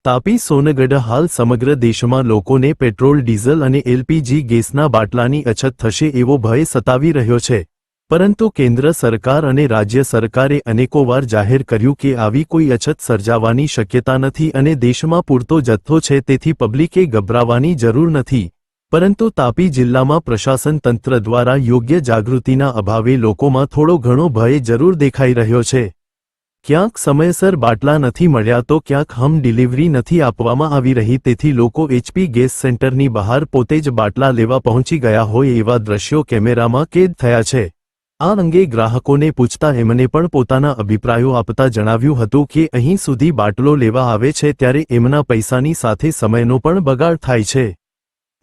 તાપી સોનગઢ હાલ સમગ્ર દેશમાં લોકોને પેટ્રોલ ડીઝલ અને એલપીજી ગેસના બાટલાની અછત થશે એવો ભય સતાવી રહ્યો છે, પરંતુ કેન્દ્ર સરકાર અને રાજ્ય સરકારે અનેકોવાર જાહેર કર્યું કે આવી કોઈ અછત સર્જાવાની શક્યતા નથી અને દેશમાં પૂરતો જથ્થો છે, તેથી પબ્લિકે ગભરાવાની જરૂર નથી. પરંતુ તાપી જિલ્લામાં પ્રશાસન તંત્ર દ્વારા યોગ્ય જાગૃતિના અભાવે લોકોમાં થોડો ઘણો ભય જરૂર દેખાઈ રહ્યો છે. ક્યાંક સમયસર બાટલા નથી મળ્યા તો ક્યાંક હોમ ડિલિવરી નથી આપવામાં આવી રહી, તેથી લોકો એચપી ગેસ સેન્ટરની બહાર પોતે જ બાટલા લેવા પહોંચી ગયા હોય એવા દ્રશ્યો કેમેરામાં કેદ થયા છે. આ અંગે ગ્રાહકોને પૂછતા એમને પણ પોતાના અભિપ્રાયો આપતા જણાવ્યું હતું કે અહીં સુધી બાટલો લેવા આવે છે ત્યારે એમના પૈસાની સાથે સમયનો પણ બગાડ થાય છે.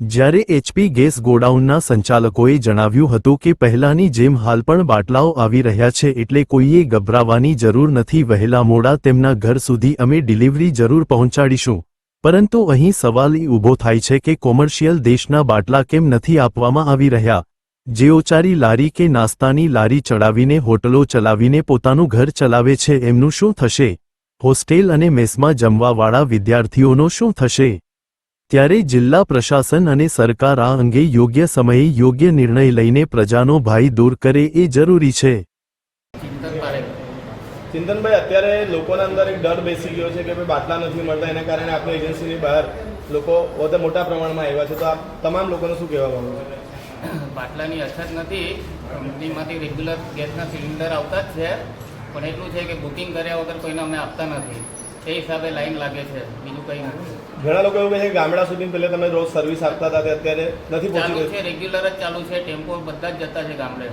જ્યારે એચપી ગેસ ગોડાઉનના સંચાલકોએ જણાવ્યું હતું કે પહેલાની જેમ હાલ પણ બાટલાઓ આવી રહ્યા છે, એટલે કોઈએ ગભરાવાની જરૂર નથી. વહેલા મોડા તેમના ઘર સુધી અમે ડિલિવરી જરૂર પહોંચાડીશું, પરંતુ અહીં સવાલ એ ઊભો થાય છે કે કોમર્શિયલ દેશના બાટલા કેમ નથી આપવામાં આવી રહ્યા? જેઓ ચારી લારી કે નાસ્તાની લારી ચડાવીને હોટલો ચલાવીને પોતાનું ઘર ચલાવે છે એમનું શું થશે? હોસ્ટેલ અને મેસમાં જમવાવાળા વિદ્યાર્થીઓનો શું થશે? ત્યારે જિલ્લા પ્રશાસન અને સરકાર આ અંગે યોગ્ય સમયે યોગ્ય નિર્ણય લઈને પ્રજાનો ભય દૂર કરે એ જરૂરી છે. ચિંતનભાઈ, અત્યારે લોકોના અંદર એક ડર બેસી ગયો છે કે ભાઈ બાટલા નથી મળતા, એના કારણે આપણી એજન્સીની બહાર લોકો વધુ મોટા પ્રમાણમાં આવ્યા છે, તો આપ તમામ લોકોને શું કહેવા માંગો છો? બાટલાની અછત નથી, કંપનીમાંથી રેગ્યુલર ગેસના સિલિન્ડર આવતા જ છે, પણ એટલું છે કે બુકિંગ કર્યા વગર કોઈને અમે આપતા નથી, તે હિસાબે લાઈન લાગે છે, બીજું કંઈ નથી. ઘણા લોકો એવું કહે છે કે ગામડા સુધી પહેલા તમે રોજ સર્વિસ આપતા હતા, અત્યારે નથી પહોંચી ચાલુ છે, રેગ્યુલર જ ચાલુ છે, ટેમ્પો બધા જ જતા છે ગામડે,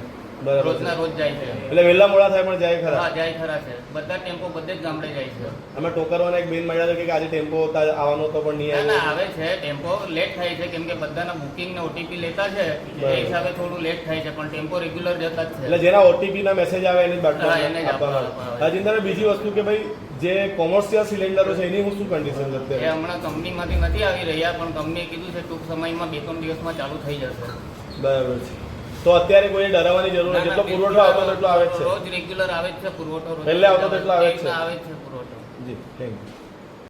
રોજના રોજ જાય છે. એટલે વહેલા મોડા થાય પણ જાય ખરા? હા, જાય ખરા છે, બધા ટેમ્પો બધે જ ગામડે જાય છે. અમે ટોકરવાના એક બેન મળ્યા છે કે આજે ટેમ્પો આવવાનો તો પણ નહીં ના આવે છે, ટેમ્પો લેટ થાય છે કેમ કે બધાના બુકિંગ ને ઓટીપી લેતા છે, એ હિસાબે થોડું લેટ થાય છે, પણ ટેમ્પો રેગ્યુલર જતા જ છે. એટલે જેના ઓટીપી ના મેસેજ આવે એને જ બાટલા આપવામાં આવે. અજિંદર, બીજી વસ્તુ કે ભાઈ જે કોમર્શિયલ સિલિન્ડરો છે એની શું કન્ડિશન છે અત્યારે? એ હમણાં કંપનીમાંથી નથી આવી રહ્યા, પણ કંપનીએ કીધું છે ટૂંક સમયમાં 2-3 દિવસમાં ચાલુ થઈ જશે. બરાબર છે, તો અત્યારે કોઈ ડરાવવાની જરૂર નથી, જેટલો પુરવઠો આવતો તેટલો આવે જ છે, રોજ રેગ્યુલર આવે જ છે પુરવઠો, પહેલે આવતો તેટલો આવે જ છે પુરવઠો. જી, થેન્ક યુ.